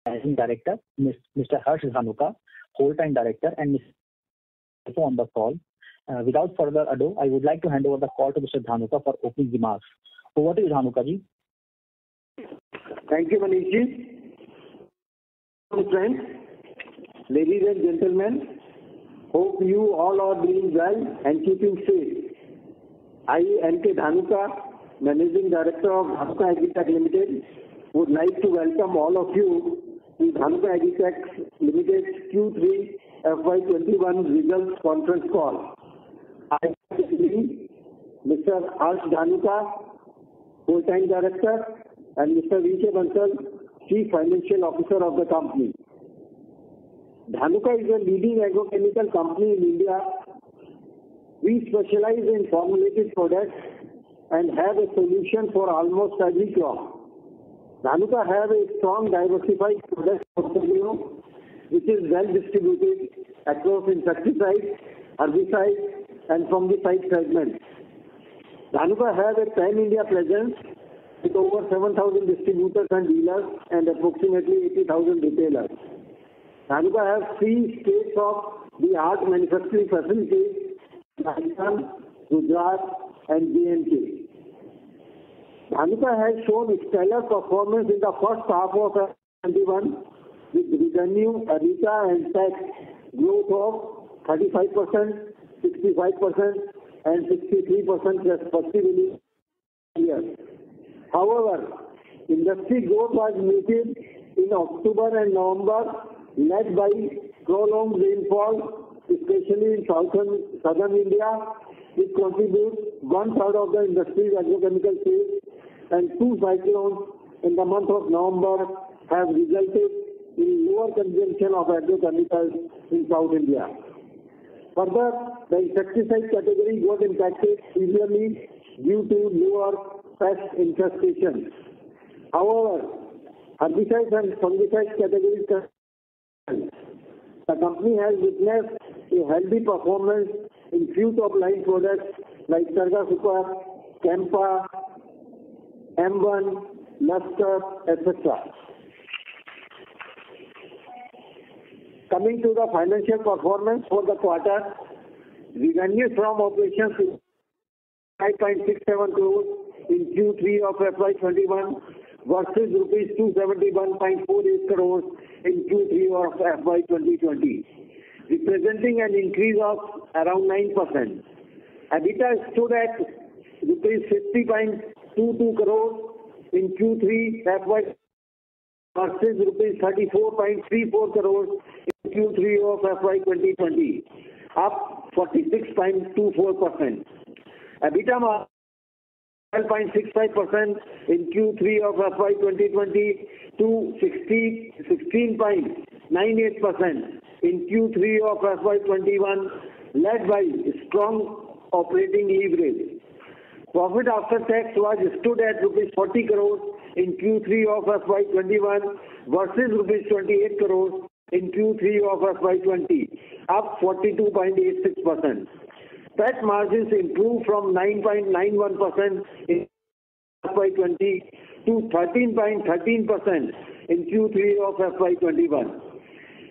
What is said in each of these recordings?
Managing Director, Mr. Harsh Dhanuka, Whole-time Director, and Mr. on the call. Without further ado, I would like to hand over the call to Mr. Dhanuka for opening remarks. Over to you, Dhanuka ji. Thank you, Manish ji. Friends, ladies and gentlemen, hope you all are doing well and keeping safe. I, N.K. Dhanuka, Managing Director of Dhanuka Agritech Limited, would like to welcome all of you to Dhanuka Agritech Limited's Q3 FY21 results conference call. I am Mr. Harsh Dhanuka, Whole-time Director, and Mr. V.K. Bansal, Chief Financial Officer of the company. Dhanuka is a leading agrochemical company in India. We specialize in formulated products and have a solution for almost every crop. Dhanuka has a strong diversified product portfolio which is well distributed across insecticides, herbicides and fungicide segments. Dhanuka has a pan-India presence with over 7,000 distributors and dealers and approximately 80,000 retailers. Dhanuka has 3 state-of-the-art manufacturing facilities in Rajasthan, Gujarat and J&K. Dhanuka has shown stellar performance in the first half of 2021 with revenue, EBITDA and tax growth of 35%, 65% and 63% respectively. However, industry growth was muted in October and November, led by prolonged rainfall, especially in southern India, which contributes 1/3 of the industry's agrochemical sales, and 2 cyclones in the month of November have resulted in lower consumption of agrochemicals in South India. Further, the insecticide category got impacted severely due to lower pest infestation. However, herbicides and fungicides categories, the company has witnessed a healthy performance in few top-line products like Targa Super, Campa, M1, Luster, etc. Coming to the financial performance for the quarter, revenue from operations is 5.67 crores in Q3 of FY21 versus rupees 271.48 crores in Q3 of FY2020, representing an increase of around 9%. EBITDA stood at rupees 50.22 crores in Q3 FY versus rupees 34.34 crores in Q3 of FY2020, up 46.24%. EBITDA margin 12.65% in Q3 of FY2020 to 16.98% in Q3 of FY21, led by strong operating leverage. Profit after tax was stood at rupees 40 crores in Q3 of FY21 versus rupees 28 crores in Q3 of FY20, up 42.86%. PAT margins improved from 9.91% in FY20 to 13.13% in Q3 of FY21.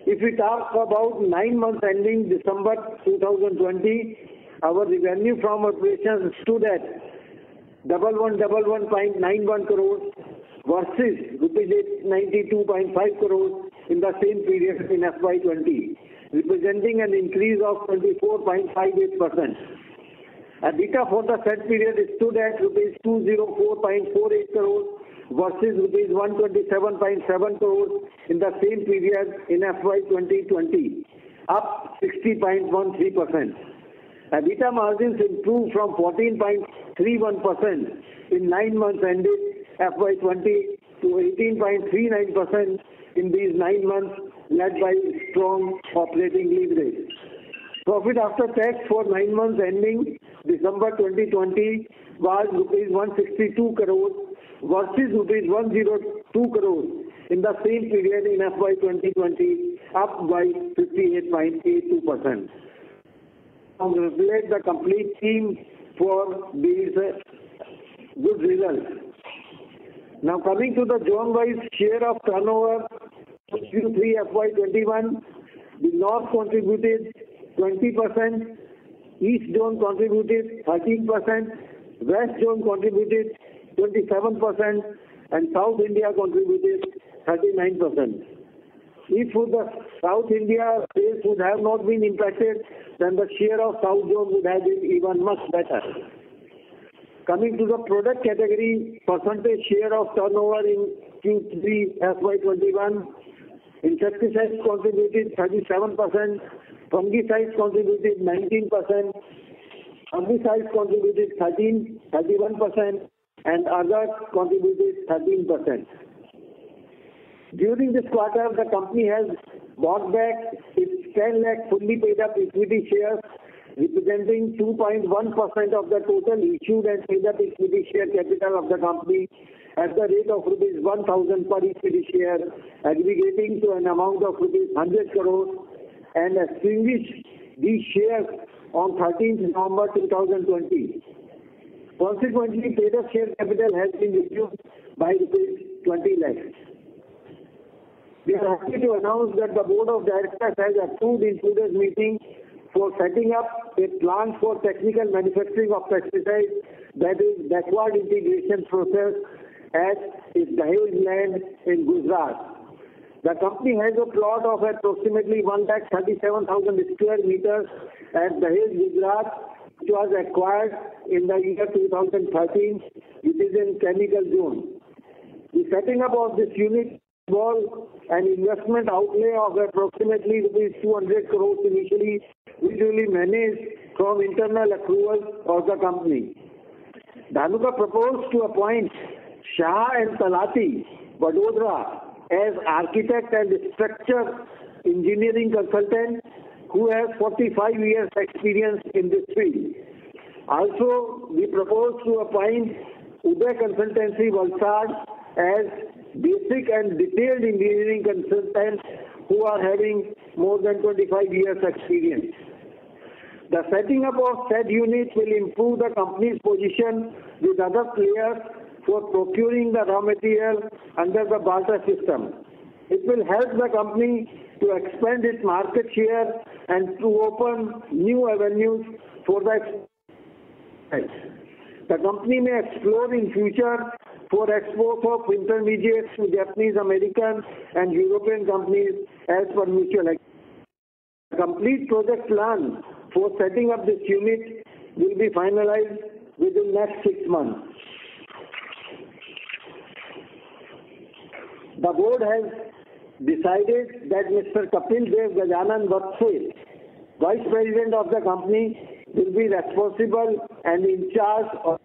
If we talk about 9 months ending December 2020, our revenue from operations stood at 1111.91 crores versus rupees 892.5 crores in the same period in FY20, representing an increase of 24.58%. EBITDA for the said period stood at rupees 204.48 crores versus rupees 127.7 crores in the same period in FY2020, up 60.13%. EBITDA margins improved from 14.31% in 9 months ended FY20 to 18.39% in these 9 months, led by strong operating leverage. Profit after tax for 9 months ending December 2020 was rupees 162 crores versus rupees 102 crores in the same period in FY 2020, up by 58.82%. Congratulate the complete team for these good results. Now coming to the zone-wise share of turnover Q3 FY21, the North contributed 20%, East Zone contributed 13%, West Zone contributed 27%, and South India contributed 39%. If the South India sales would have not been impacted, then the share of South Zone would have been even much better. Coming to the product category, percentage share of turnover in Q3 FY21, insecticides contributed 37%, fungicides contributed 19%, herbicides contributed 31%, and others contributed 13%. During this quarter, the company has bought back its 10 lakh fully paid up equity shares, representing 2.1% of the total issued and paid up equity share capital of the company at the rate of rupees 1,000 per equity share, aggregating to an amount of rupees 100 crores, and extinguished these shares on 13th November 2020. Consequently, paid up share capital has been reduced by rupees 20 lakhs. We are happy to announce that the Board of Directors has approved in today's meeting for setting up a plant for technical manufacturing of pesticides, that is backward integration process, at its Dahej land in Gujarat. The company has a plot of approximately 137,000 square meters at Dahej, Gujarat, which was acquired in the year 2013, which is in chemical zone. The setting up of this unit involved an investment outlay of approximately rupees 200 crores initially, which will be managed from internal accruals of the company. Dhanuka proposed to appoint Shah and Talati, Vadodara, as architect and structure engineering consultant who has 45 years experience in this field. Also, we propose to appoint Uday Consultancy Valsad as basic and detailed engineering consultants who are having more than 25 years experience. The setting up of said unit will improve the company's position with other players for procuring the raw material under the barter system. It will help the company to expand its market share and to open new avenues for the export. The company may explore in future for export of intermediates to Japanese, American, and European companies as per mutual agreement. The complete project plan for setting up this unit will be finalized within next 6 months. The board has decided that Mr. Kapil Dev Gajanan Vatsal, Vice President of the company, will be responsible and in charge of.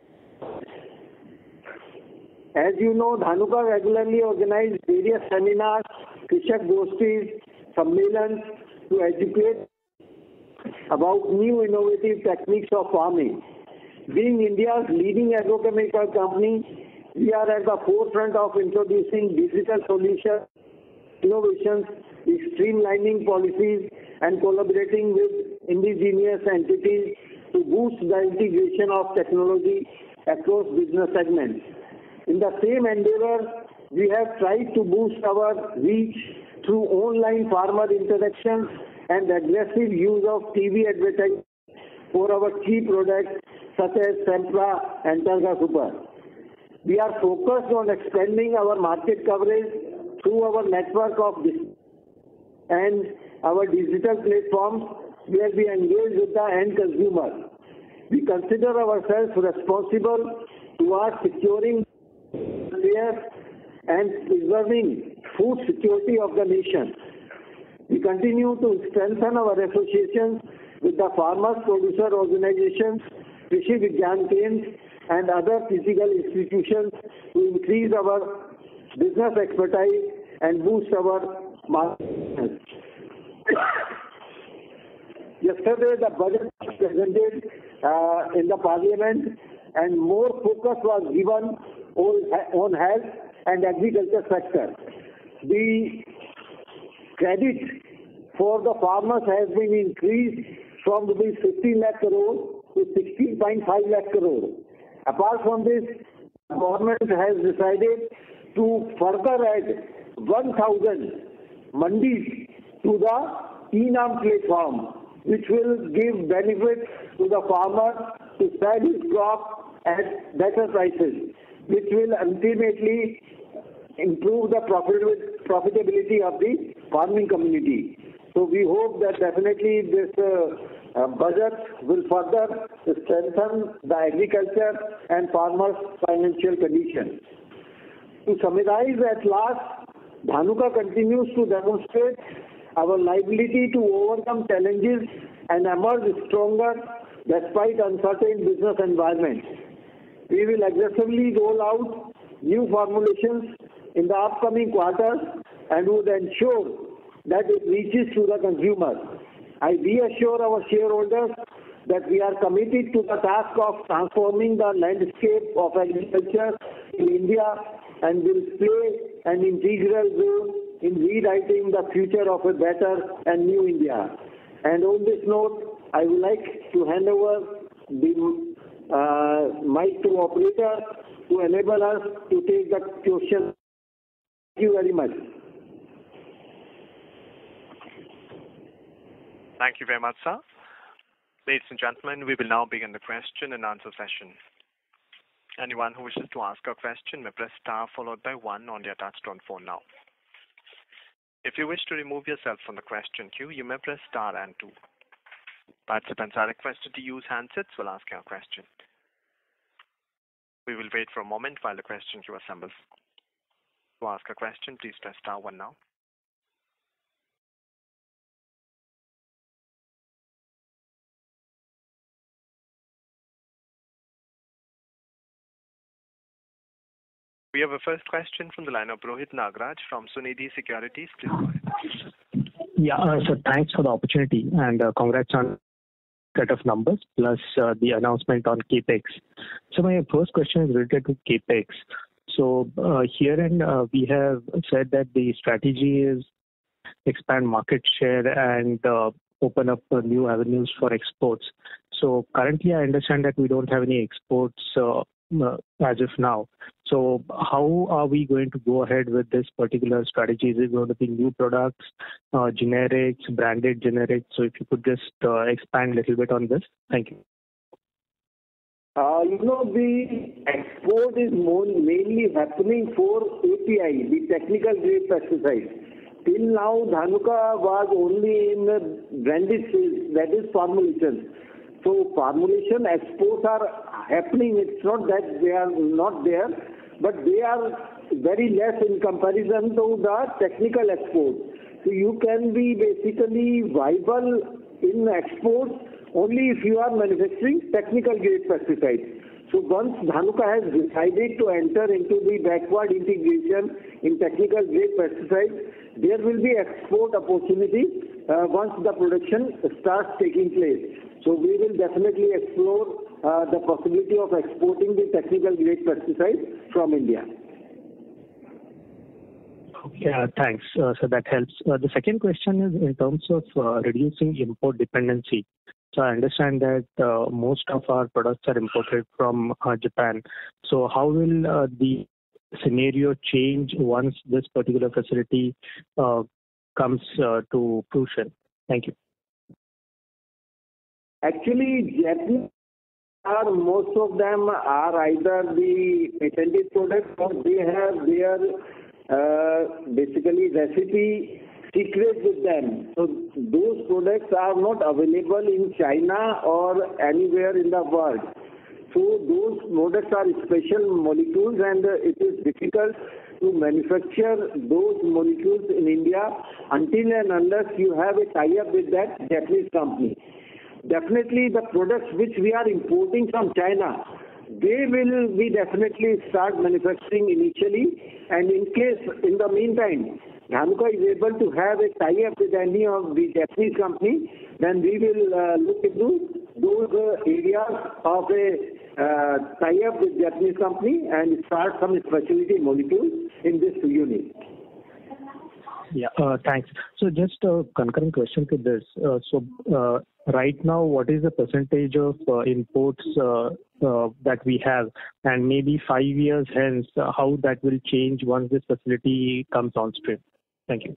As you know, Dhanuka regularly organizes various seminars, Krishak Gostis, Sammelans to educate about new innovative techniques of farming. Being India's leading agrochemical company, we are at the forefront of introducing digital solutions, innovations, streamlining policies, and collaborating with indigenous entities to boost the integration of technology across business segments. In the same endeavor, we have tried to boost our reach through online farmer interactions and aggressive use of TV advertising for our key products such as Sempra and Targa Super. We are focused on expanding our market coverage through our network of and our digital platforms where we engage with the end consumer. We consider ourselves responsible towards securing and preserving food security of the nation. We continue to strengthen our associations with the farmers producer organizations, Krishi Vigyan Kendras, and other physical institutions to increase our business expertise and boost our market. Yesterday, the budget was presented in the parliament, and more focus was given on health and agriculture sector. The credit for the farmers has been increased from 15 lakh crore to 16.5 lakh crore. Apart from this, the government has decided to further add 1,000 mandis to the e-Nam platform, which will give benefits to the farmer to sell his crop at better prices, which will ultimately improve the profitability of the farming community. So we hope that definitely this budget will further strengthen the agriculture and farmers' financial condition. To summarize at last, Dhanuka continues to demonstrate our liability to overcome challenges and emerge stronger despite uncertain business environment. We will aggressively roll out new formulations in the upcoming quarters and would ensure that it reaches to the consumer. I reassure our shareholders that we are committed to the task of transforming the landscape of agriculture in India and will play an integral role in rewriting the future of a better and new India. And on this note, I would like to hand over the mic to operator to enable us to take the question. Thank you very much. Thank you very much, sir. Ladies and gentlemen, we will now begin the question and answer session. Anyone who wishes to ask a question may press star followed by 1 on their touchtone phone now. If you wish to remove yourself from the question queue, you may press star and 2. Participants are requested to use handsets while asking a question. We will wait for a moment while the question queue assembles. To ask a question, please press star 1 now. We have a first question from the line of Rohit Nagraj from Sunidhi Securities. Please go ahead. Yeah, so thanks for the opportunity and congrats on set of numbers plus the announcement on CAPEX. So my first question is related to CAPEX. So herein we have said that the strategy is expand market share and open up new avenues for exports. So currently I understand that we don't have any exports as of now. So how are we going to go ahead with this particular strategy? Is it going to be new products, generics, branded generics? So if you could just expand a little bit on this. Thank you. The export is mainly happening for API, the technical grade pesticides. Till now, Dhanuka was only in the branded sales, that is formulation. So formulation exports are happening. It's not that they are not there, but they are very less in comparison to the technical exports. So you can be basically viable in exports only if you are manufacturing technical grade pesticides. So once Dhanuka has decided to enter into the backward integration in technical grade pesticides, there will be export opportunity once the production starts taking place. So we will definitely explore the possibility of exporting the technical grade pesticides from India. Okay, thanks. So that helps. The second question is in terms of reducing import dependency. So I understand that most of our products are imported from Japan. So how will the scenario change once this particular facility comes to fruition? Thank you. Actually, Japanese most of them are either the patented products or they have their basically recipe secret with them. So those products are not available in China or anywhere in the world. So those products are special molecules and it is difficult to manufacture those molecules in India until and unless you have a tie-up with that Japanese company. Definitely the products which we are importing from China, they will be definitely start manufacturing initially, and in case in the meantime Dhanuka is able to have a tie-up with any of the Japanese company, then we will look into those areas of a tie-up with Japanese company and start some specialty molecules in this unit. Yeah, thanks. So just a concurrent question to this. Right now, what is the percentage of imports that we have, and maybe 5 years hence, how that will change once this facility comes on stream? Thank you.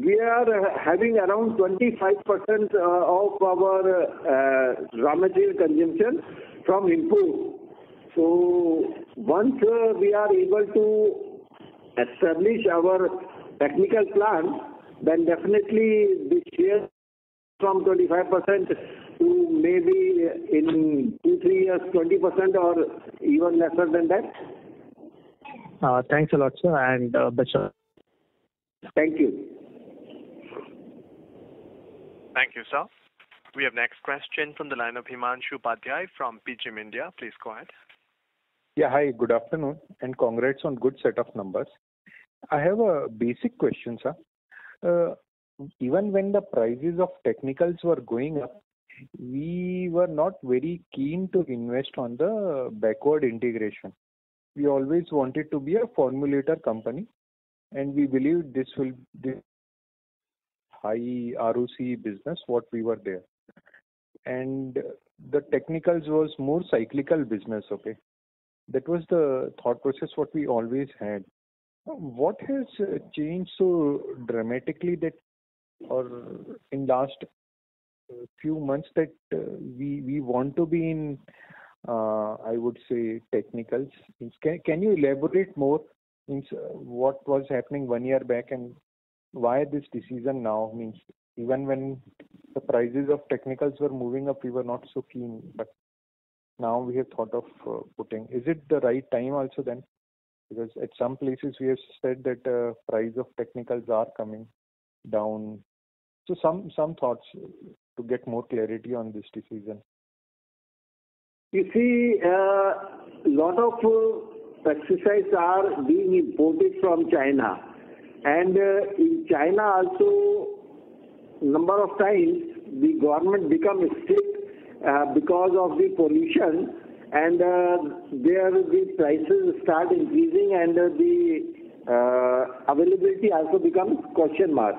we are having around 25% of our raw material consumption from import. So once we are able to establish our technical plant, then definitely the share from 25% to maybe in 2-3 years 20% or even lesser than that. Thanks a lot, sir, and best of luck. Thank you. Thank you, sir. We have next question from the line of Himanshu Upadhyay from PGIM India. Please go ahead. Yeah, hi, good afternoon, and congrats on good set of numbers. I have a basic question, sir. Even when the prices of technicals were going up, we were not very keen to invest on the backward integration. We always wanted to be a formulator company, and we believe this will be high ROC business what we were there. And the technicals was more cyclical business, okay? That was the thought process what we always had. What has changed so dramatically that, or in last few months, that we want to be in, I would say, technicals? Can you elaborate more? Means what was happening 1 year back and why this decision now? Means even when the prices of technicals were moving up, we were not so keen, but now we have thought of putting. Is it the right time also then? Because at some places we have said that price of technicals are coming down. So some thoughts to get more clarity on this decision. You see, lot of pesticides are being imported from China, and in China also number of times the government becomes strict because of the pollution, and there the prices start increasing, and the availability also becomes question mark.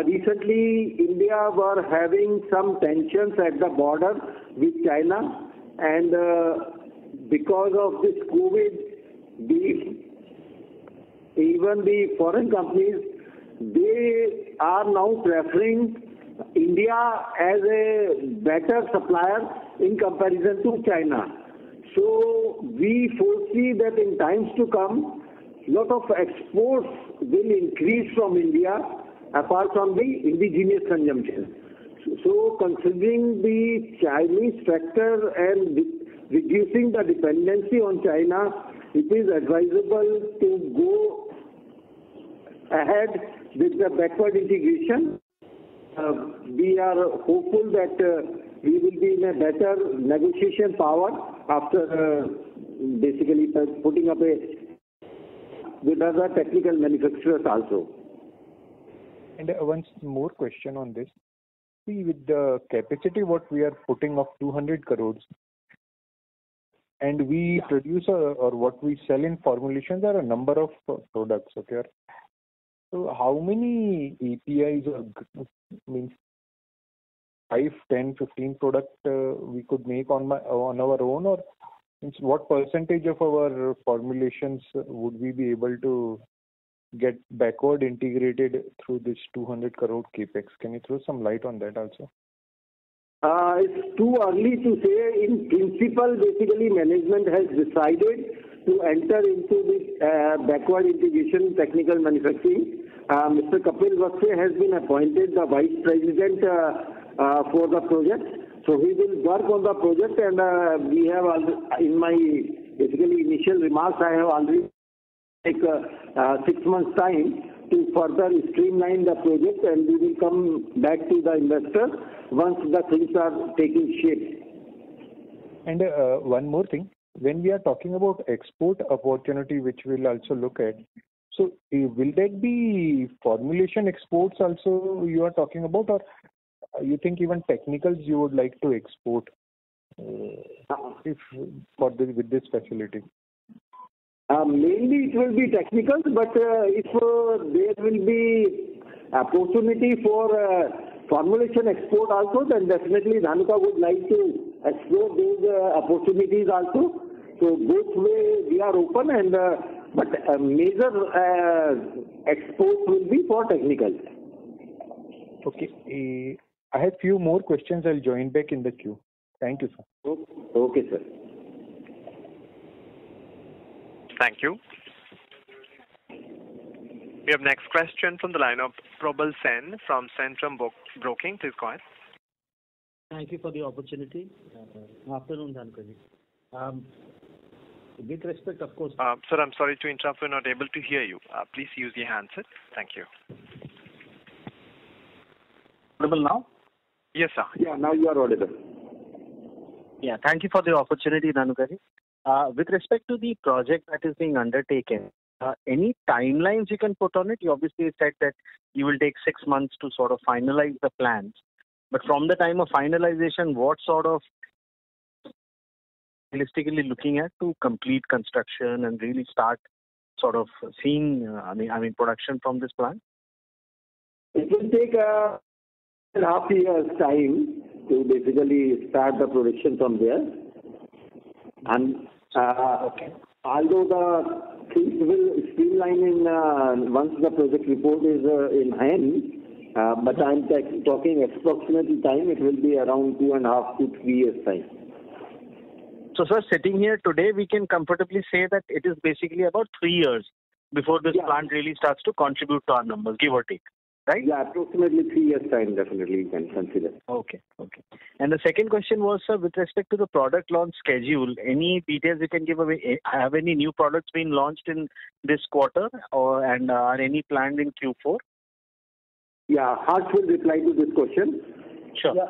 Recently, India were having some tensions at the border with China, and because of this COVID, even the foreign companies, they are now preferring India as a better supplier in comparison to China. So we foresee that in times to come, lot of exports will increase from India apart from the indigenous consumption. So considering the Chinese factor and reducing the dependency on China, it is advisable to go ahead with the backward integration. We are hopeful that we will be in a better negotiation power after basically putting up with other technical manufacturers also. And one more question on this. See, with the capacity what we are putting of 200 crores, and we produce or what we sell in formulations are a number of products, okay? So how many APIs or means 5, 10, 15 product we could make on our own, or means what percentage of our formulations would we be able to get backward integrated through this 200 crore capex? Can you throw some light on that also? It's too early to say. In principle, basically management has decided to enter into this backward integration technical manufacturing. Mr. Kapil Vasse has been appointed the Vice President for the project. So he will work on the project, and we have, in my basically initial remarks, I have already take 6 months time to further streamline the project, and we will come back to the investors once the things are taking shape. And one more thing, when we are talking about export opportunity, which we'll also look at, so will that be formulation exports also you are talking about, or you think even technicals you would like to export if for this, with this facility? Mainly it will be technical, but if there will be opportunity for formulation export also, then definitely Dhanuka would like to explore those opportunities also. So both way we are open, and but major exports will be for technical. Okay. I have few more questions. I'll join back in the queue. Thank you, sir. Okay, sir. Thank you. We have next question from the line of Probal Sen from Centrum Broking. Please go ahead. Thank you for the opportunity. Afternoon, Dhanuka. With respect, of course. Sir, I'm sorry to interrupt. We're not able to hear you. Please use your handset. Thank you. Audible now? Yes, sir. Yeah, now you are audible. Yeah, thank you for the opportunity, Dhanuka. With respect to the project that is being undertaken, any timelines you can put on it? You obviously said that you will take 6 months to sort of finalize the plans. But from the time of finalization, what sort of realistically looking at to complete construction and really start sort of seeing, production from this plant? It will take a half year's time to basically start the production from there. And although the things will streamline in once the project report is in hand, but I'm talking approximately time, it will be around 2.5 to 3 years time. So, sir, sitting here today, we can comfortably say that it is basically about 3 years before this plant really starts to contribute to our numbers, give or take, right? Yeah, approximately 3 years time, definitely you can consider. Okay. And the second question was, sir, with respect to the product launch schedule, any details you can give away? Have any new products been launched in this quarter, and are any planned in Q4? Yeah, Harsh will reply to this question. Sure. Yeah,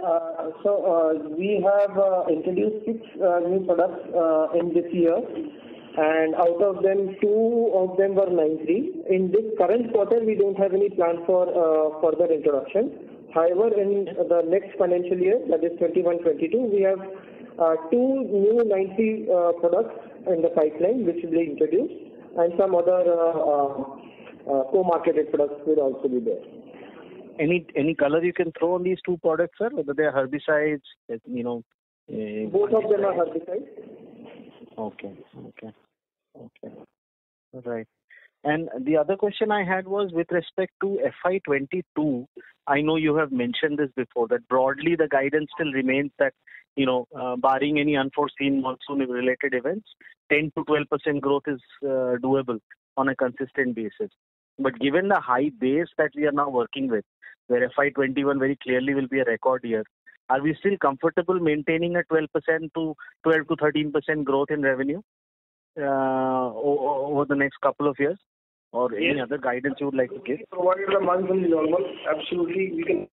so we have introduced 6 new products in this year, and out of them, 2 of them were 9(3). In this current quarter, we don't have any plan for further introduction. However, in the next financial year, that is 21-22, we have 2 new 9(3) products in the pipeline which will be introduced, and some other co-marketed products will also be there. Any color you can throw on these 2 products, sir? Whether they are herbicides, Both of them are herbicides. Okay. Right. And the other question I had was with respect to FY22. I know you have mentioned this before, that broadly the guidance still remains that, barring any unforeseen monsoon-related events, 10 to 12% growth is doable on a consistent basis. But given the high base that we are now working with, where FY21 very clearly will be a record year, are we still comfortable maintaining a 12 to 13% growth in revenue over the next couple of years? Or any other guidance you would like to give? Provided the monsoon is normal, absolutely we can.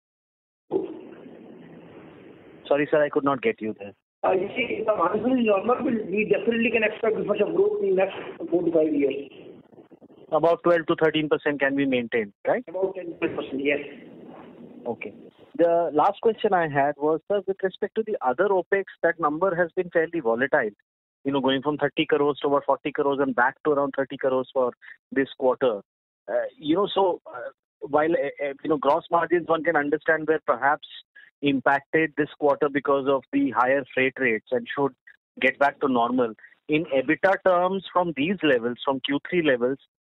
Sorry, sir, I could not get you there. You see, if the monsoon is normal, we definitely can expect this much of growth in the next 4 to 5 years. About 12 to 13% can be maintained, right? About 10%, yes. Okay. The last question I had was, sir, with respect to the other OPEX, that number has been fairly volatile. Going from 30 crores to about 40 crores and back to around 30 crores for this quarter. While gross margins one can understand were perhaps impacted this quarter because of the higher freight rates and should get back to normal. In EBITDA terms, from these levels, from Q3 levels,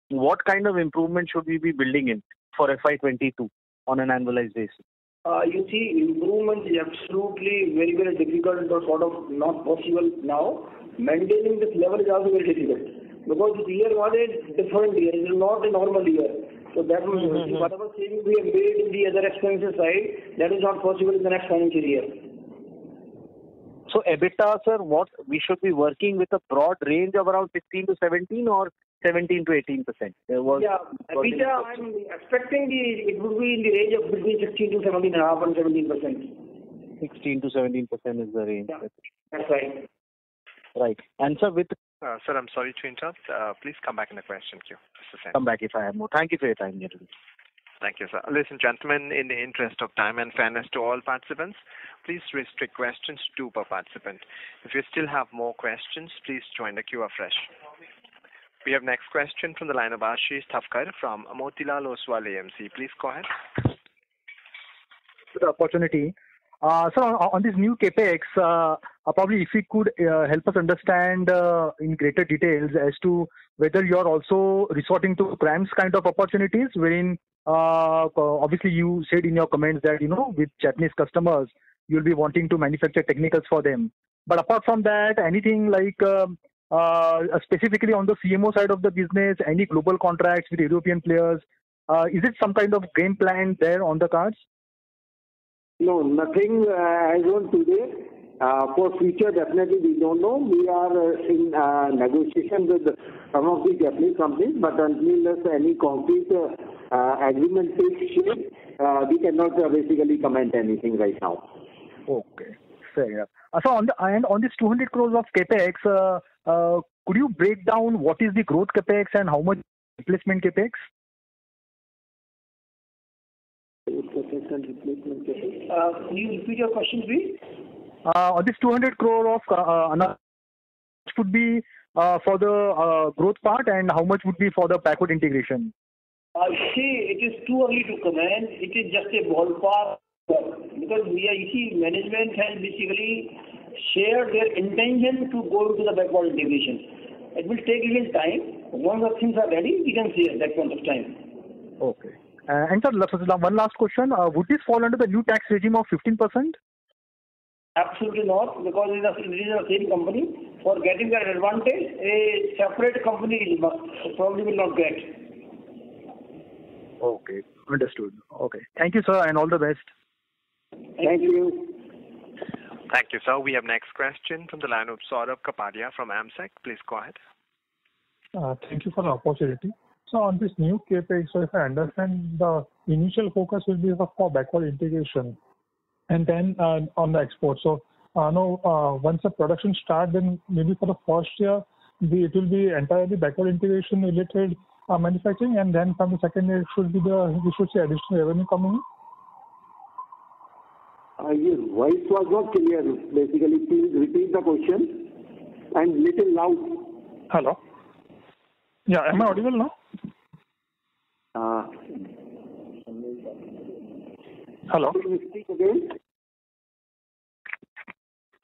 what kind of improvement should we be building in for FY22 on an annualized basis? You see, improvement is absolutely very, very difficult or sort of not possible now. Maintaining this level is also very difficult because this year was a different year. It is not a normal year. So that means whatever savings we have made in the other expenses side, that is not possible in the next financial year. So EBITDA, sir, what we should be working with a broad range of around 16 to 17 or 17 to 18%? EBITDA, I'm expecting it would be in the range of between 16 to 17.5 and 17%. 16 to 17% is the range. Yeah, that's right. Right. And sir, sir, I'm sorry to interrupt. Please come back in the question queue. Come back if I have more. Thank you for your time, gentlemen. Thank you, sir. Ladies and gentlemen, in the interest of time and fairness to all participants, please restrict questions to 2 per participant. If you still have more questions, please join the queue afresh. We have next question from the line of Ashish Thavkar from Motilal Oswal AMC. Please go ahead. The opportunity. So on this new capex, probably if you could help us understand in greater details as to whether you are also resorting to CRAMS kind of opportunities, wherein obviously you said in your comments that, with Japanese customers, you'll be wanting to manufacture technicals for them. But apart from that, anything like specifically on the CMO side of the business, any global contracts with European players, is it some kind of game plan there on the cards? No, nothing as on today. For future, definitely we don't know. We are in negotiation with some of the Japanese companies, but until any concrete agreement takes shape, we cannot basically comment anything right now. Okay, fair enough. So on this 200 crores of capex, could you break down what is the growth capex and how much replacement capex? Can you repeat your question, please? On this 200 crore of which would be for the growth part, and how much would be for the backward integration? See, it is too early to comment. It is just a ballpark because management has basically shared their intention to go to the backward integration. It will take a little time. Once the things are ready, we can see at that point of time. Okay. And sir, one last question. Would this fall under the new tax regime of 15%? Absolutely not, because it is the same company. For getting that advantage, a separate company probably will not get. Okay, understood. Okay. Thank you, sir, and all the best. Thank you. Thank you, sir. We have next question from the line of Saurabh Kapadia from AMSEC. Please go ahead. Thank you for the opportunity. So on this new CAPEX, so if I understand, the initial focus will be for backward integration and then on the export. So once the production starts, then maybe for the first year, it will be entirely backward integration related manufacturing, and then from the second year, we should see additional revenue coming in? Your voice was not clear. Basically, please repeat the question and little loud. Hello? Yeah, am I audible now? Hello? Can you speak again?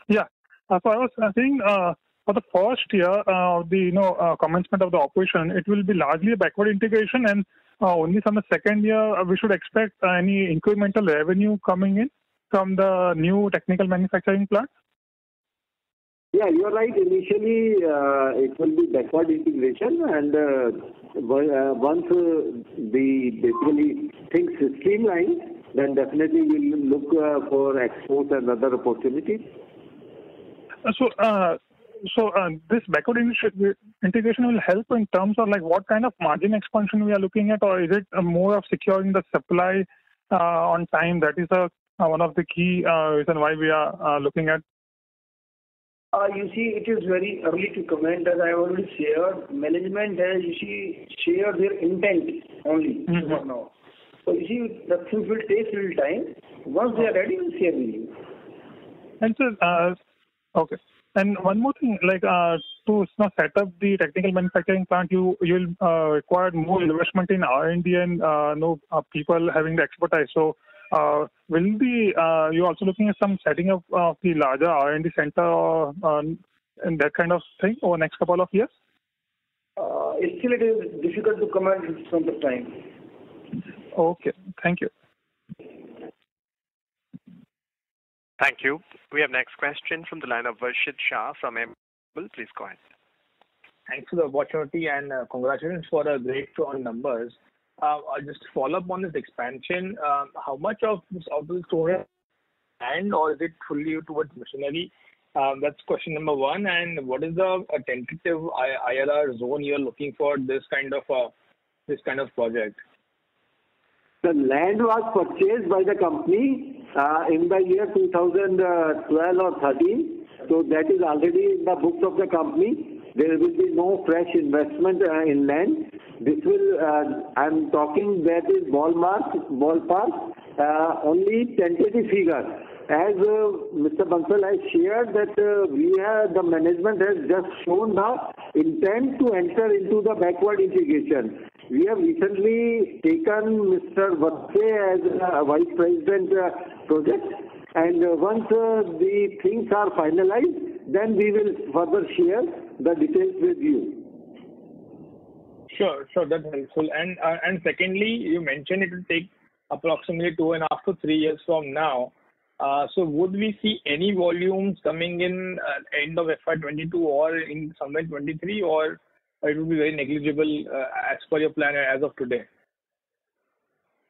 Yeah. So I was saying for the first year of the commencement of the operation, it will be largely a backward integration, and only from the second year we should expect any incremental revenue coming in from the new technical manufacturing plant? Yeah, you are right. Initially, it will be backward integration, and once the basically things streamline, then definitely we'll look for export and other opportunities. So this backward integration will help in terms of like what kind of margin expansion we are looking at, or is it more of securing the supply on time? That is one of the key reason why we are looking at. It is very early to comment. As I already shared, management has shared their intent only for now. So the things will take a little time. Once they are ready, we'll share with you. And so, okay. And one more thing, like to set up the technical manufacturing plant, you will require more investment in R&D and people having the expertise. So will you also looking at some setting up of the larger R&D center and that kind of thing over the next couple of years? Still, it is difficult to comment at this point of time. Okay, thank you. Thank you. We have next question from the line of Varshit Shah from ML. Please go ahead. Thanks for the opportunity and congratulations for a great show on numbers. I'll just follow up on this expansion. How much of this storage and or is it fully towards machinery? That's question number one. And what is the tentative IRR zone you're looking for this kind of project? The land was purchased by the company in the year 2012 or 13. So that is already in the books of the company. There will be no fresh investment in land. This will, I'm talking that is ballpark, only tentative figure. As Mr. Bansal has shared that the management has just shown the intent to enter into the backward integration. We have recently taken Mr. Vatsay as Vice President Project, And once the things are finalized, then we will further share the details with you. Sure, that's helpful. And secondly, you mentioned it will take approximately 2.5 to 3 years from now. So would we see any volumes coming in end of FY22 or in somewhere 23, or it will be very negligible as per your plan as of today?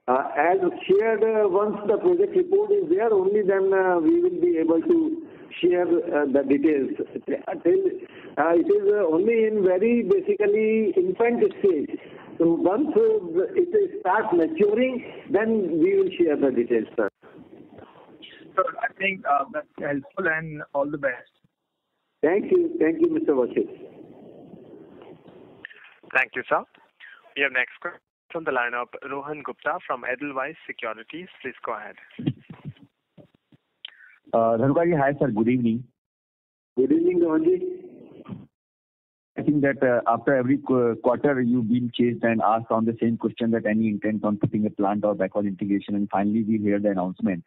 As shared, once the project report is there, only then we will be able to share the details. It is only in very basically infant stage. So once it starts maturing, then we will share the details, sir. So I think that's helpful, and all the best. Thank you, Mr. Vashit. Thank you, sir. We have next question from the line of Rohan Gupta from Edelweiss Securities. Please go ahead. Dhanuka ji, hi sir, good evening. Good evening, Rohanji. I think that after every quarter you've been chased and asked on the same question that any intent on putting a plant or backward integration, and finally we hear the announcement.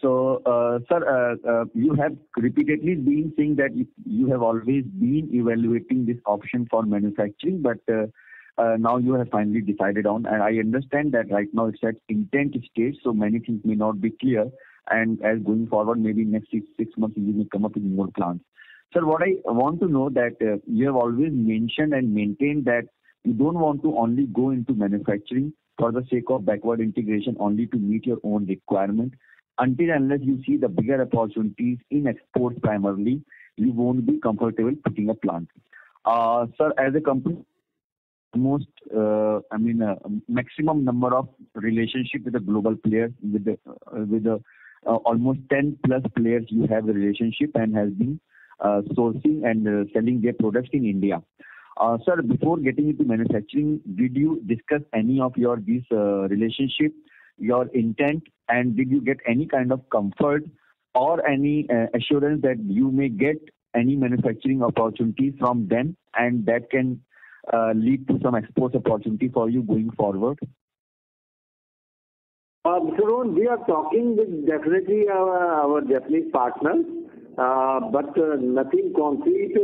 Sir, you have repeatedly been saying that you have always been evaluating this option for manufacturing, but now you have finally decided on, and I understand that right now it's at intent stage, so many things may not be clear, and as going forward, maybe next 6 months you may come up with more plans. Sir, what I want to know that you have always mentioned and maintained that you don't want to only go into manufacturing for the sake of backward integration only to meet your own requirement. Until unless you see the bigger opportunities in exports primarily, you won't be comfortable putting a plant. Sir, as a company, maximum number of relationship with the global players, with the almost 10 plus players you have a relationship and has been sourcing and selling their products in India. Sir, before getting into manufacturing, did you discuss any of these relationship, your intent, and did you get any kind of comfort or any assurance that you may get any manufacturing opportunities from them and that can lead to some export opportunity for you going forward? Mr. Rohan, we are talking with definitely our Japanese partners, but nothing concrete.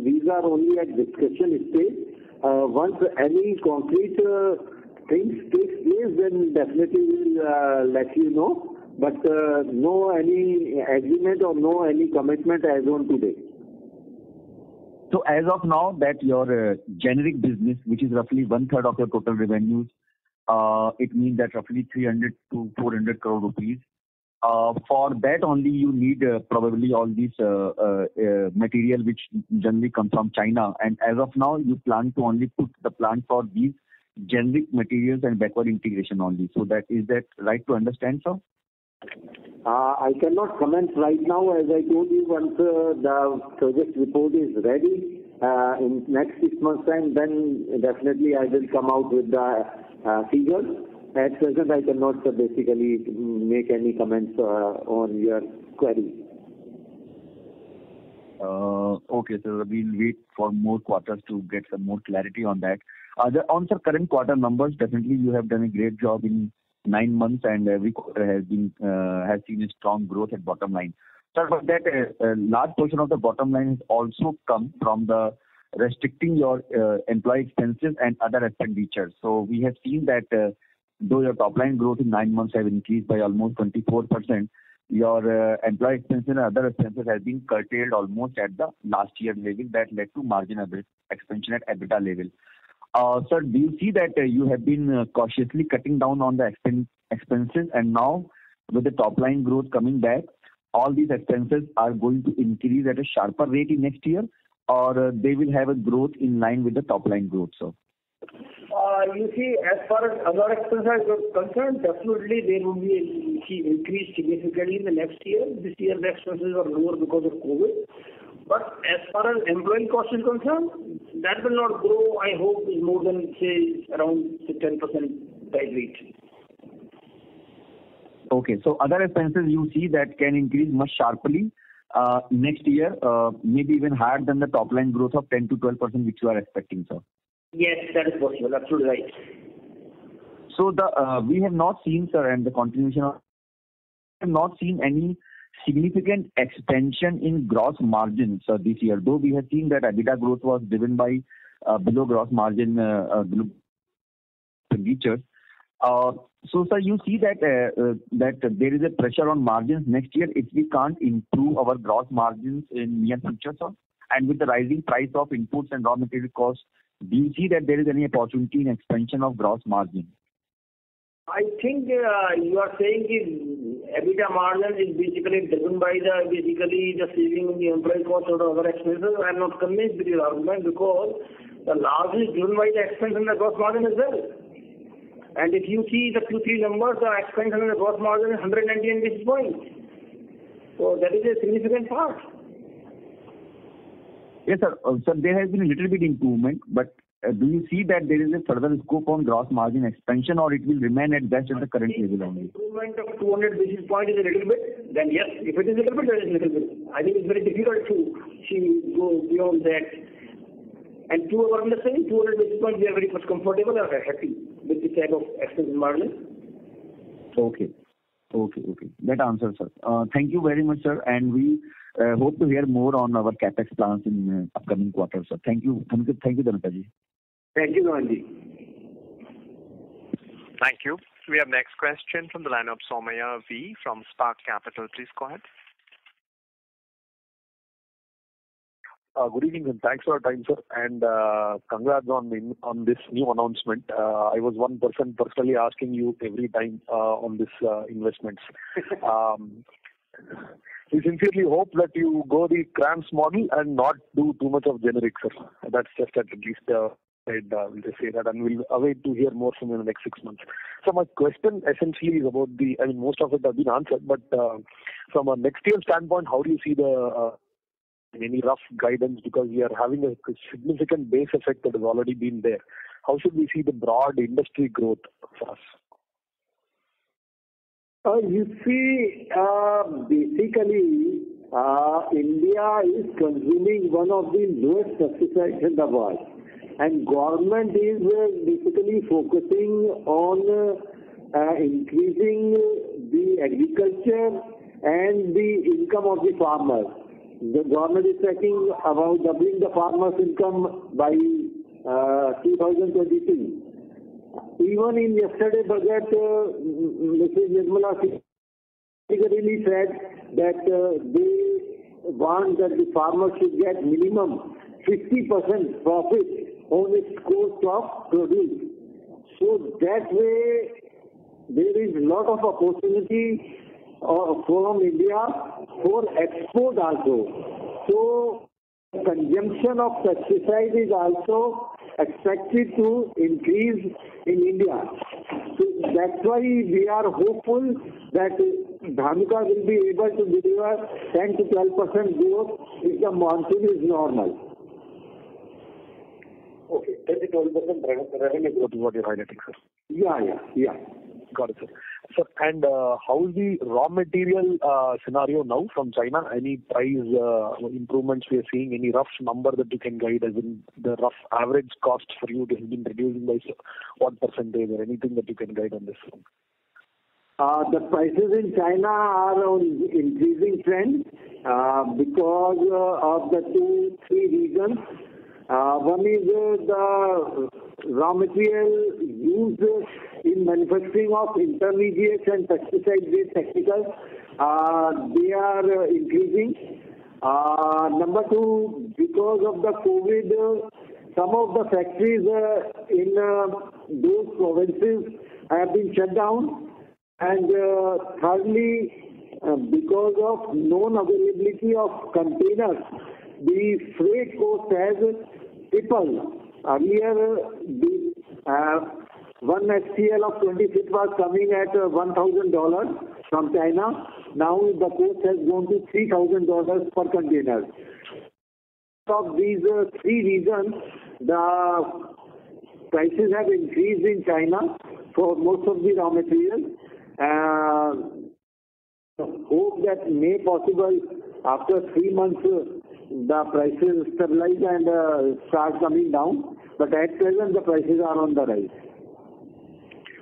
These are only at discussion stage. Once any concrete things take place, then definitely we'll let you know. But no any agreement or no any commitment as on today. So as of now, that your generic business, which is roughly 1/3 of your total revenues, it means that roughly 300 to 400 crore rupees. For that only you need probably all these material which generally comes from China. And as of now, you plan to only put the plant for these generic materials and backward integration only. So is that right to understand, sir? I cannot comment right now. As I told you, once the project report is ready in next 6 months time, then definitely I will come out with the figures. At present, I cannot basically make any comments on your query. Okay, so we'll wait for more quarters to get some more clarity on that. On the current quarter numbers, definitely you have done a great job in 9 months, and every quarter has seen a strong growth at bottom line. Sir, but that large portion of the bottom line has also come from the restricting your employee expenses and other expenditures. So we have seen that though your top line growth in 9 months have increased by almost 24%, your employee expenses and other expenses have been curtailed almost at the last year level. That led to margin expansion at EBITDA level. Sir, do you see that you have been cautiously cutting down on the expenses, and now with the top line growth coming back, all these expenses are going to increase at a sharper rate in next year, or they will have a growth in line with the top line growth, sir? You see, as far as other expenses are concerned, definitely there will be increase significantly in the next year. This year the expenses are lower because of COVID. But as far as employee cost is concerned, that will not grow, I hope, more than, say, around 10% type rate. Okay, so other expenses you see that can increase much sharply next year, maybe even higher than the top line growth of 10 to 12% which you are expecting, sir? Yes, that is possible. Absolutely right. So we have not seen, sir, and the continuation of have not seen any significant expansion in gross margins this year. Though we have seen that EBITDA growth was driven by below gross margin expenditures. So, sir, you see that that there is a pressure on margins next year if we can't improve our gross margins in near future, sir. And with the rising price of inputs and raw material costs, do you see that there is any opportunity in expansion of gross margin? I think you are saying EBITDA margin is basically driven by the saving in the employee cost or the other expenses. I am not convinced with your argument because the largely driven by the expense in the gross margin as well. And if you see the Q3 numbers, the expense in the gross margin is 198 basis points. So that is a significant part. Yes, sir. Sir, there has been a little bit improvement, but do you see that there is a further scope on gross margin expansion, or it will remain at best at the current level only? Improvement of 200 basis points is a little bit. Then yes, if it is a little bit, then it is a little bit. I think it's very difficult to go beyond that. And to our understanding, 200 basis points, we are very much comfortable and happy with this type of expense margin. Okay. That answers, sir. Thank you very much, sir. And we hope to hear more on our capex plans in upcoming quarters, sir. Thank you, Dhanuka ji. Thank you, Rohanji. Thank you. We have next question from the line of Somaya V from Spark Capital. Please go ahead. Good evening and thanks for your time, sir. And congrats on this new announcement. I was one person personally asking you every time on this investments. We sincerely hope that you go the CRAMS model and not do too much of generics, sir. That's just at least we'll just say that, and we'll await to hear more from you in the next 6 months. So my question essentially is about most of it has been answered, but from a next year standpoint, how do you see the any rough guidance, because we are having a significant base effect that has already been there. How should we see the broad industry growth for us? You see, basically, India is consuming one of the lowest pesticides in the world. And government is basically focusing on increasing the agriculture and the income of the farmers. The government is talking about doubling the farmers' income by 2022. Even in yesterday budget, Mrs. Nirmala clearly said that they want that the farmers should get minimum 50% profit on its cost of produce. So that way, there is a lot of opportunity from India for export also. So consumption of pesticide is also expected to increase in India. So that's why we are hopeful that Dhanuka will be able to deliver 10 to 12% growth if the monsoon is normal. Okay, 10 to 12% revenue growth is what you're highlighting, sir. Yeah. Got it, sir. Sir, and how is the raw material scenario now from China? Any price improvements we are seeing? Any rough number that you can guide, as in the rough average cost for you has been reducing by what percentage, or anything that you can guide on this? The prices in China are on increasing trend because of the 2-3 reasons. One is the raw material used in manufacturing of intermediates and pesticide-based technicals. They are increasing. Number 2, because of the COVID, some of the factories in those provinces have been shut down. And thirdly, because of non-availability of containers, the freight cost has tripled. Earlier, the 1 SCL of 20 feet was coming at $1,000 from China. Now the cost has gone to $3,000 per container. Of these 3 reasons, the prices have increased in China for most of the raw materials. Hope that may possible after 3 months the prices stabilize and start coming down. But at present the prices are on the rise.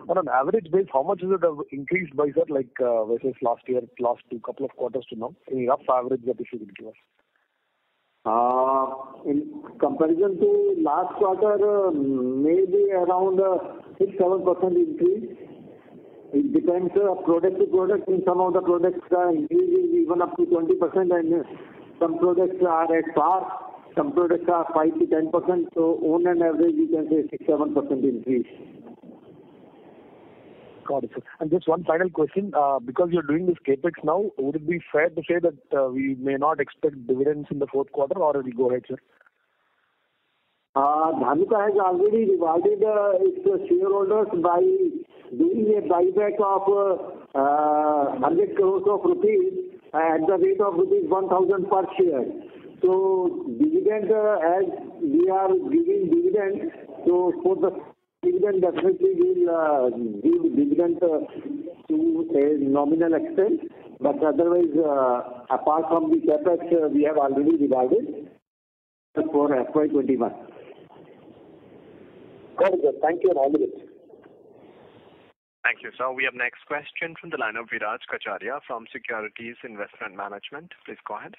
on an average base, how much is it increased by, sir, like versus last year, last couple of quarters to now? Any rough average that if you could give us? In comparison to last quarter, maybe around 6-7% increase. It depends product to product. In some of the products, increase is even up to 20%, and some products are at par. Some products are 5 to 10%. So on an average, you can say 6-7% increase. Got it, sir. And just one final question. Because you're doing this capex now, would it be fair to say that we may not expect dividends in the fourth quarter, or will you go ahead, sir? Dhanuka has already rewarded its shareholders by doing a buyback of 100 crores of rupees at the rate of rupees 1,000 per share. So dividend, as we are giving dividend, so for the dividend definitely will give dividend to a nominal extent. But otherwise, apart from the capex, we have already rewarded for FY21. Got it, sir. Thank you and all the best. Thank you, sir. We have next question from the line of Viraj Kacharia from Securities Investment Management. Please go ahead.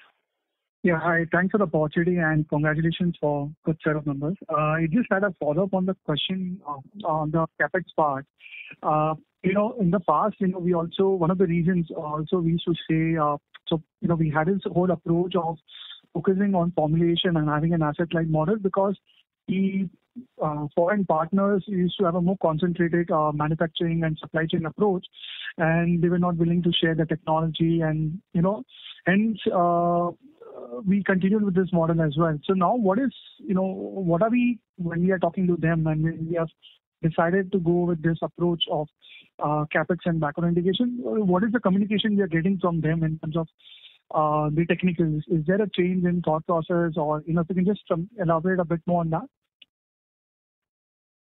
Yeah, hi. Thanks for the opportunity and congratulations for good set of numbers. I just had a follow-up on the question on the capex part. In the past, we also, one of the reasons also we used to say, we had this whole approach of focusing on formulation and having an asset-light model because the foreign partners used to have a more concentrated manufacturing and supply chain approach, and they were not willing to share the technology, and hence we continued with this model as well. So now, what are we when we are talking to them and when we have decided to go with this approach of capex and backward integration? What is the communication we are getting from them in terms of the technicals? Is there a change in thought process, or if you can just elaborate a bit more on that?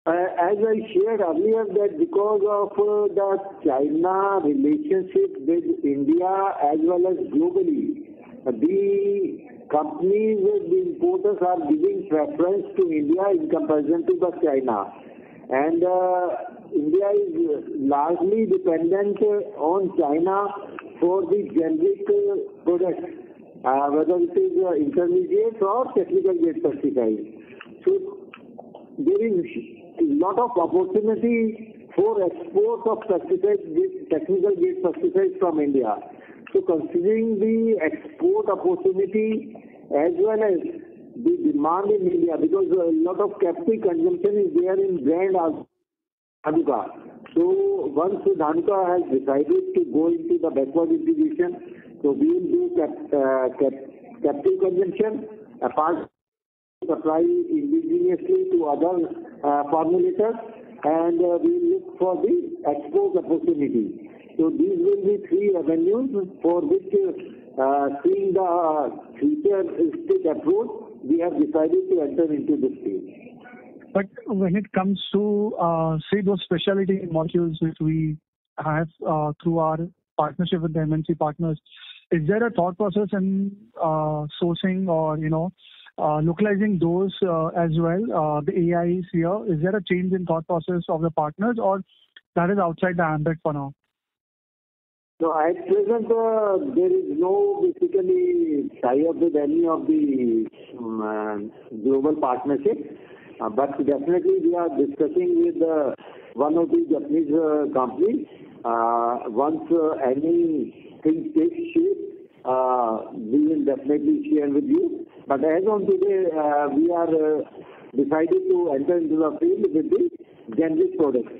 As I shared earlier, that because of the China relationship with India as well as globally, the companies, the importers are giving preference to India in comparison to the China. And India is largely dependent on China for the generic products, whether it is intermediate or technical grade pesticides. So there is a lot of opportunity for export of pesticides, technical grade pesticides from India. So considering the export opportunity as well as the demand in India, because a lot of captive consumption is there in brand Dhanuka. So once Dhanuka has decided to go into the backward integration, so we will do captive consumption apart supply indigenously to other formulators, and we will look for the export opportunity. So these will be three avenues for which, seeing the futuristic approach, we have decided to enter into this stage. But when it comes to, say, those specialty molecules which we have through our partnership with the MNC partners, is there a thought process in sourcing or, localizing those as well, the AIs here? Is there a change in thought process of the partners, or that is outside the ambit for now? So at present, there is no basically tie-up with any of the global partnerships. But definitely we are discussing with one of the Japanese companies. Once anything takes shape, we will definitely share with you. But as on today, we are decided to enter into the field with the generic products.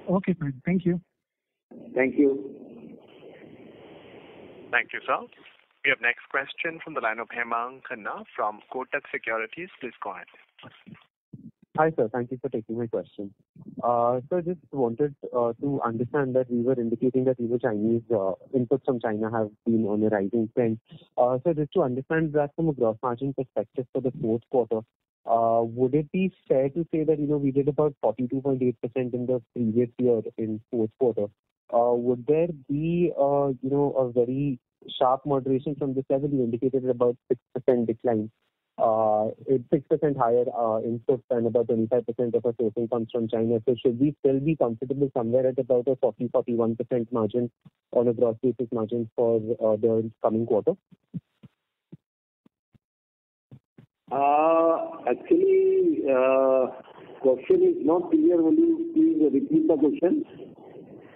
Okay, fine. Thank you. Thank you. Thank you, sir. We have next question from the line of Hemang Khanna from Kotak Securities. Please go ahead. Hi, sir. Thank you for taking my question. So I just wanted to understand that we were indicating that Chinese inputs from China have been on a rising trend. So just to understand that from a gross margin perspective for the fourth quarter, would it be fair to say that we did about 42.8% in the previous year in fourth quarter? Would there be a very sharp moderation from this level? You indicated about 6% decline. It's 6% higher inputs and about 25% of our sourcing comes from China. So should we still be comfortable somewhere at about a 40-41% margin on a gross basis margin for the coming quarter? Actually, question is not clear. Will you please repeat the question?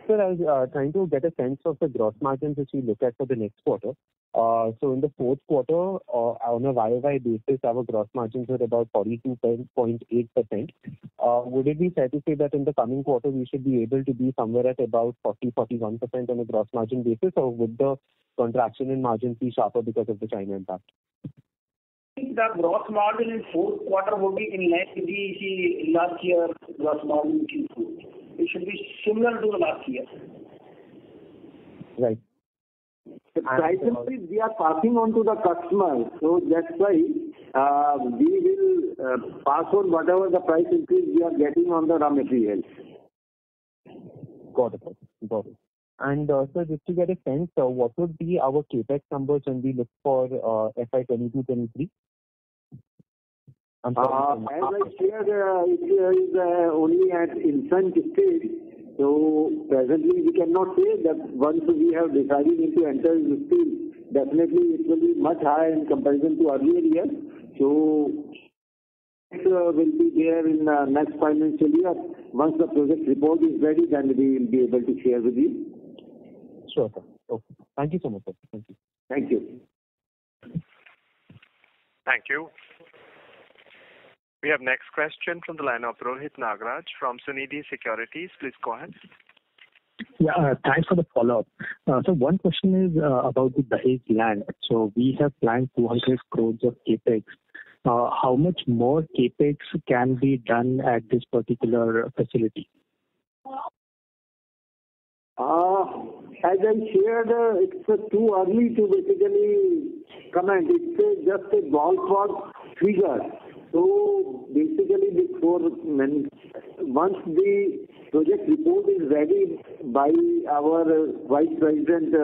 Sir, I was trying to get a sense of the gross margins which we look at for the next quarter. So in the fourth quarter, on a YOY basis, our gross margins were about 42.8%. Would it be fair to say that in the coming quarter, we should be able to be somewhere at about 40-41% on a gross margin basis, or would the contraction in margins be sharper because of the China impact? The gross margin in fourth quarter will be in line with the last year gross margin in Q4. It should be similar to the last year. Right. The price increase we are passing on to the customer, so that's why we will pass on whatever the price increase we are getting on the raw materials. Got it. And sir, just to get a sense, what would be our capex numbers when we look for FY 22-23? As I shared, it is only at infant stage. So presently we cannot say that once we have decided to enter the field, definitely it will be much higher in comparison to earlier years. So it will be there in next financial year. Once the project report is ready, then we will be able to share with you. Sure, sir. Okay. Thank you so much, sir. Thank you. Thank you. Thank you. We have next question from the line of Rohit Nagraj from Sunidhi Securities. Please go ahead. Yeah, thanks for the follow-up. So one question is about the Dahej land. So we have planned 200 crores of capex. How much more capex can be done at this particular facility? As I shared, it's too early to basically comment. It's just a ballpark figure. So basically, once the project report is ready by our Vice President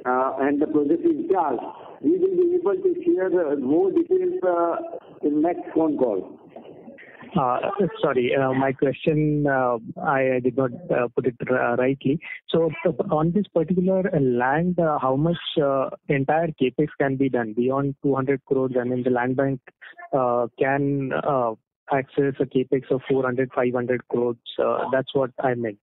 and the project in charge, we will be able to share more details in next phone call. Sorry, my question, I did not put it rightly. So on this particular land, how much entire capex can be done beyond 200 crores? I mean, the land bank can access a capex of 400-500 crores. That's what I meant.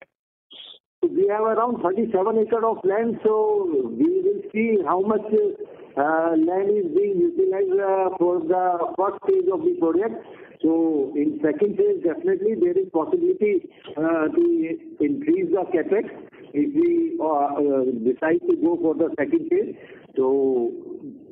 We have around 37 acres of land, so we will see how much land is being utilized for the first phase of the project. So in second phase, definitely there is possibility to increase the capex if we decide to go for the second phase. So,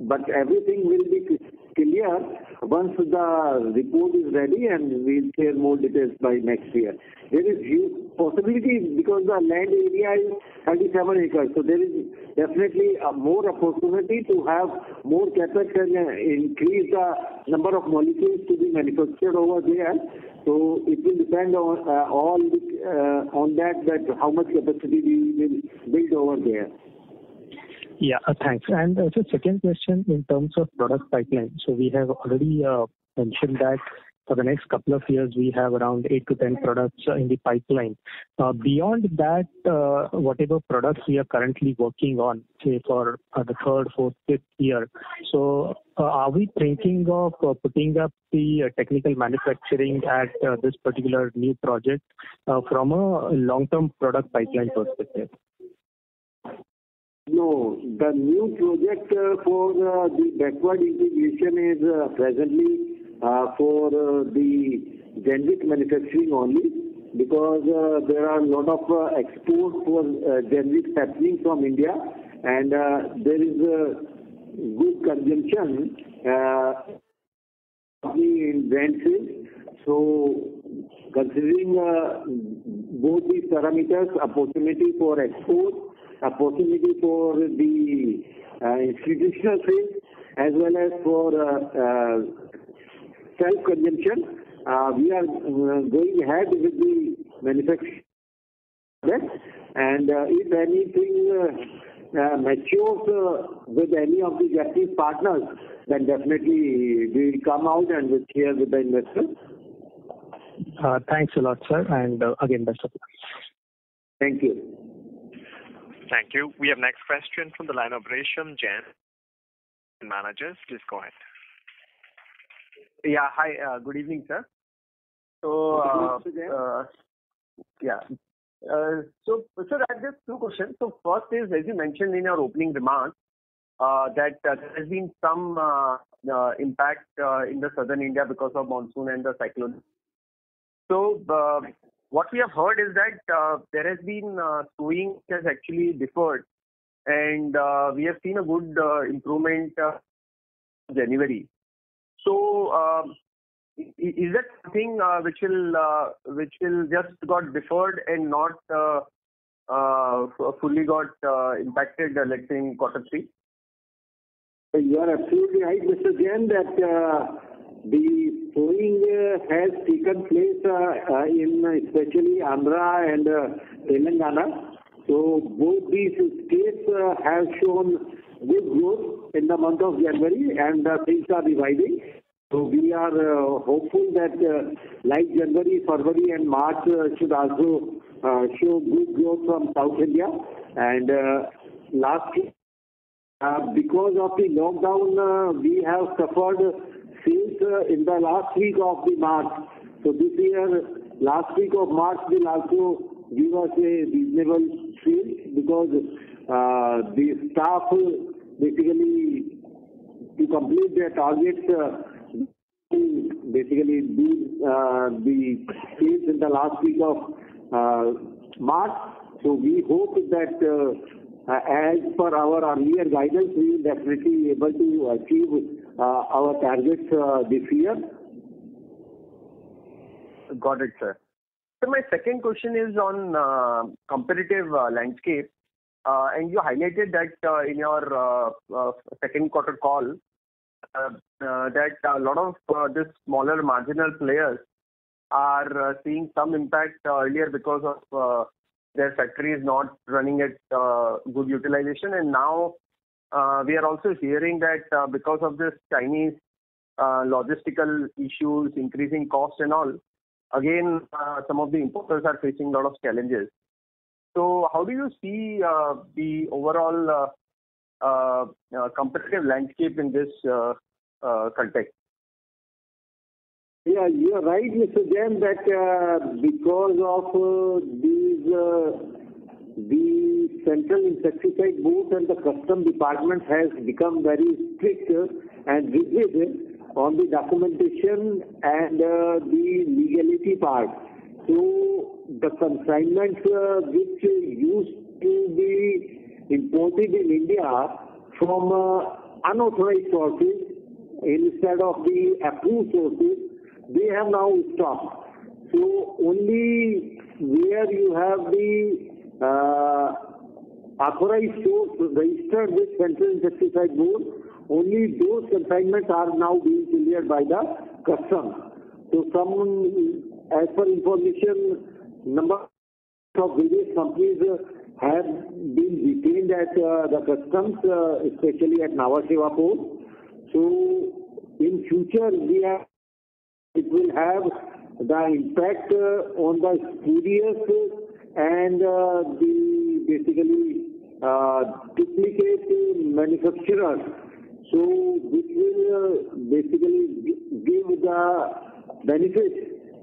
but everything will be clear once the report is ready, and we'll share more details by next year. There is huge possibility because the land area is 37 acres, so there is definitely more opportunity to have more capex and increase the number of molecules to be manufactured over there. So it will depend on that how much capacity we will build over there. Yeah, thanks. And so second question in terms of product pipeline. So we have already mentioned that for the next couple of years, we have around 8 to 10 products in the pipeline. Beyond that, whatever products we are currently working on, say for the third, fourth, fifth year, so are we thinking of putting up the technical manufacturing at this particular new project from a long-term product pipeline perspective? No, the new project for the backward integration is presently for the generic manufacturing only, because there are a lot of exports for generics happening from India, and there is a good consumption in brand sales. So considering both these parameters, opportunity for export, opportunity for the institutional sales, as well as for self-consumption, we are going ahead with the manufacturing. And if anything matures with any of the Japanese partners, then definitely we will come out and we'll share with the investors. Thanks a lot, sir, and again, best of luck. Thank you. Thank you. We have next question from the line of Resham Jain, managers. Please go ahead. Yeah, hi. Good evening, sir. So, so, sir, I have just two questions. So, first is, as you mentioned in your opening remarks, that there has been some impact in the southern India because of monsoon and the cyclone. So, what we have heard is that there has been sowing which has actually deferred, and we have seen a good improvement in January. So, is that something which will just got deferred and not fully got impacted, let's say, in Q3? You are absolutely right, Mr. Jain, that the sowing has taken place in especially Andhra and Telangana. So both these states have shown good growth in the month of January, and things are reviving. So we are hopeful that like January, February and March should also show good growth from South India. And last year, because of the lockdown, we have suffered sales in the last week of the March. So this year, last week of March will also give us a reasonable sales because the staff basically to complete their targets basically do the sales in the last week of March. So we hope that as per our earlier guidance, we will definitely be able to achieve our targets this year. Got it, sir. So my second question is on competitive landscape. And you highlighted that in your second quarter call that a lot of these smaller marginal players are seeing some impact earlier because of their factories not running at good utilization, and now we are also hearing that because of this Chinese logistical issues, increasing cost and all, again some of the importers are facing a lot of challenges. So how do you see the overall competitive landscape in this context? Yeah, you are right, Mr. Jain, that because of the Central Insecticide Board and the Custom Department has become very strict and rigid on the documentation and the legality part. So the consignments which used to be imported in India from unauthorized sources instead of the approved sources, they have now stopped. So only where you have the authorized source registered with Central Insecticide Board, only those consignments are now being cleared by the customs. So some, as per information, number of various companies have been detained at the customs, especially at Nhava Sheva Port. So in future, it will have the impact on the spurious and the basically duplicate manufacturers. So which will basically give the benefit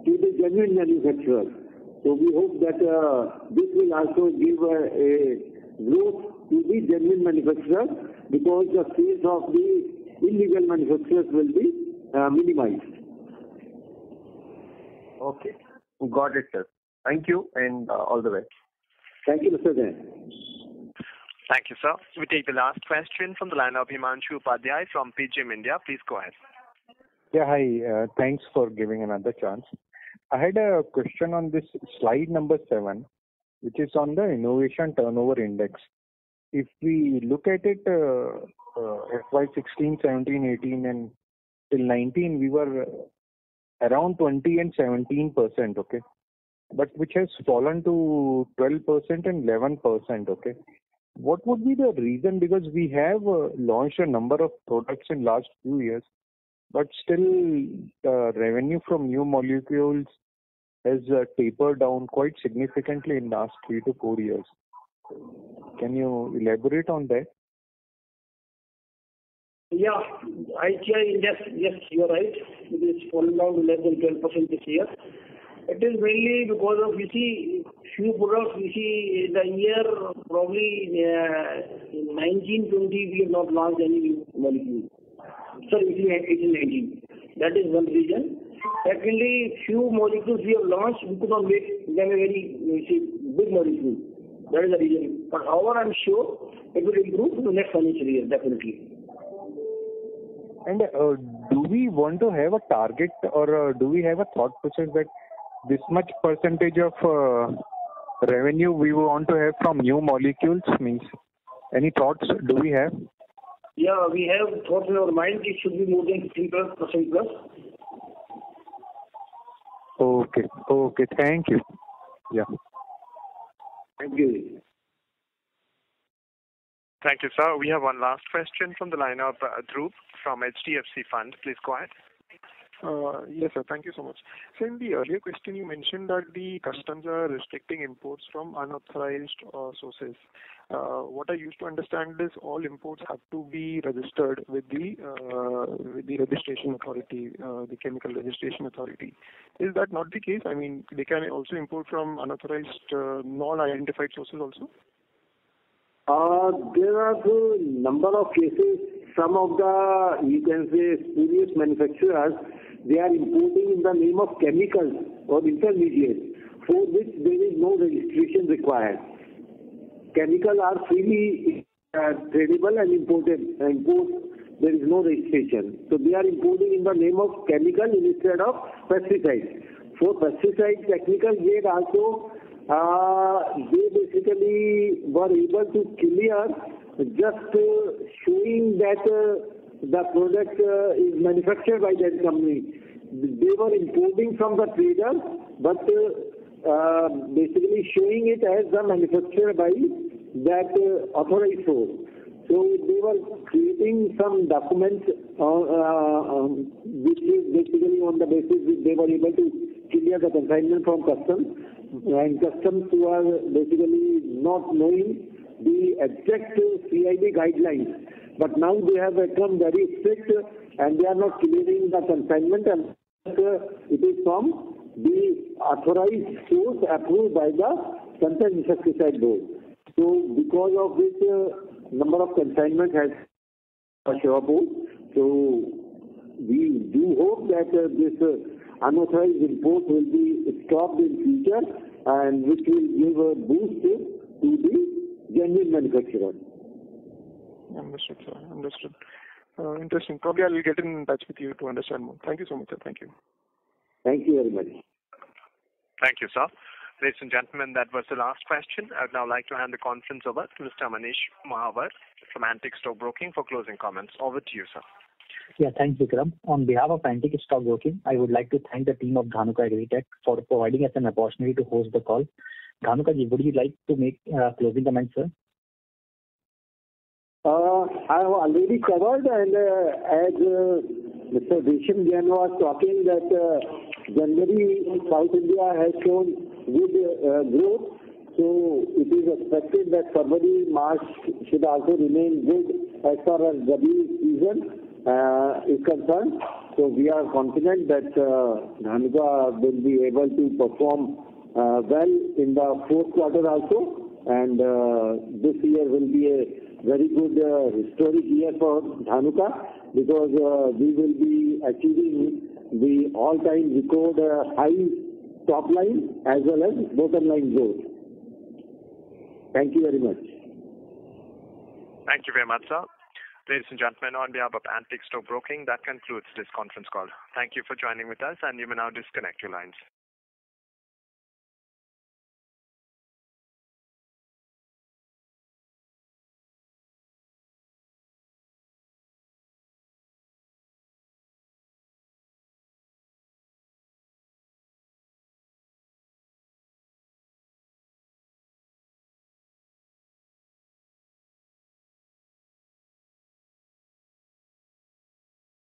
to the genuine manufacturers. So we hope that this will also give a growth to the genuine manufacturers because the sales of the illegal manufacturers will be minimized. Okay, got it, sir. Thank you and all the best. Thank you, Mr. Jain. Thank you, sir. We take the last question from the line of Himanshu Upadhyay from PGIM India. Please go ahead. Yeah, hi. Thanks for giving another chance. I had a question on this slide number 7, which is on the Innovation Turnover Index. If we look at it, FY 16, 17, 18 and till 19, we were around 20 and 17%, okay? But which has fallen to 12% and 11%, okay? what would be the reason? Because we have launched a number of products in last few years, but still revenue from new molecules has tapered down quite significantly in last 3 to 4 years. Can you elaborate on that? Yeah, yes, you are right. It is fallen down to less than 12% this year. It is mainly because of, few products, the year probably 19-20, we have not launched any new molecule. Sorry, 18-19. That is one reason. Secondly, few molecules we have launched, we could not make them a very big molecule. That is the reason. But however, I'm sure it will improve in the next financial year, definitely. And do we want to have a target, or do we have a thought process that this much percentage of revenue we want to have from new molecules? Means, any thoughts do we have? Yeah, we have thoughts in our mind. It should be more than 15% plus. Okay. Thank you. Yeah. Thank you. Thank you, sir. We have one last question from the line of Dhruv from HDFC Fund. Please go ahead. Yes, sir. Thank you so much. So in the earlier question, you mentioned that the customs are restricting imports from unauthorized sources. What I used to understand is all imports have to be registered with the registration authority, the chemical registration authority. Is that not the case? I mean, they can also import from unauthorized, non-identified sources also? There are a number of cases. Some of the, you can say, spurious manufacturers, they are importing in the name of chemicals or intermediates for which there is no registration required. Chemicals are freely tradable and imported. There is no registration. So they are importing in the name of chemical instead of pesticides. For pesticide technical grade also, they basically were able to clear just showing that the product is manufactured by that company. They were importing from the trader, but basically showing it as the manufacturer by that authorized source. So they were creating some documents which is basically on the basis which they were able to clear the consignment from customs, and customs who are basically not knowing the exact CID guidelines. But now they have become very strict and they are not clearing the consignment, and it is from the authorized source approved by the Central Insecticide Board. So because of this, number of consignment has board. So we do hope that this unauthorized import will be stopped in future, and which will give a boost to the genuine manufacturer. Understood, sir. Understood. Interesting. Probably I'll get in touch with you to understand more. Thank you so much, sir. Thank you. Thank you very much. Thank you, sir. Ladies and gentlemen, that was the last question. I would now like to hand the conference over to Mr. Manish Mahawar from Antique Stock Broking for closing comments. Over to you, sir. Yeah, thanks, Vikram. On behalf of Antique Stock Broking, I would like to thank the team of Dhanuka Agritech for providing us an opportunity to host the call. Dhanuka ji, would you like to make closing comments, sir? I have already covered, and as Mr. Resham Jain was talking, that January South India has shown good growth. So it is expected that February, March should also remain good as far as Rabi season is concerned. So we are confident that Dhanuka will be able to perform well in the fourth quarter also, and this year will be a very good historic year for Dhanuka, because we will be achieving the all-time record high top line as well as bottom line growth. Thank you very much. Thank you very much, sir. Ladies and gentlemen, on behalf of Antique Stock Broking, that concludes this conference call. Thank you for joining with us, and you may now disconnect your lines.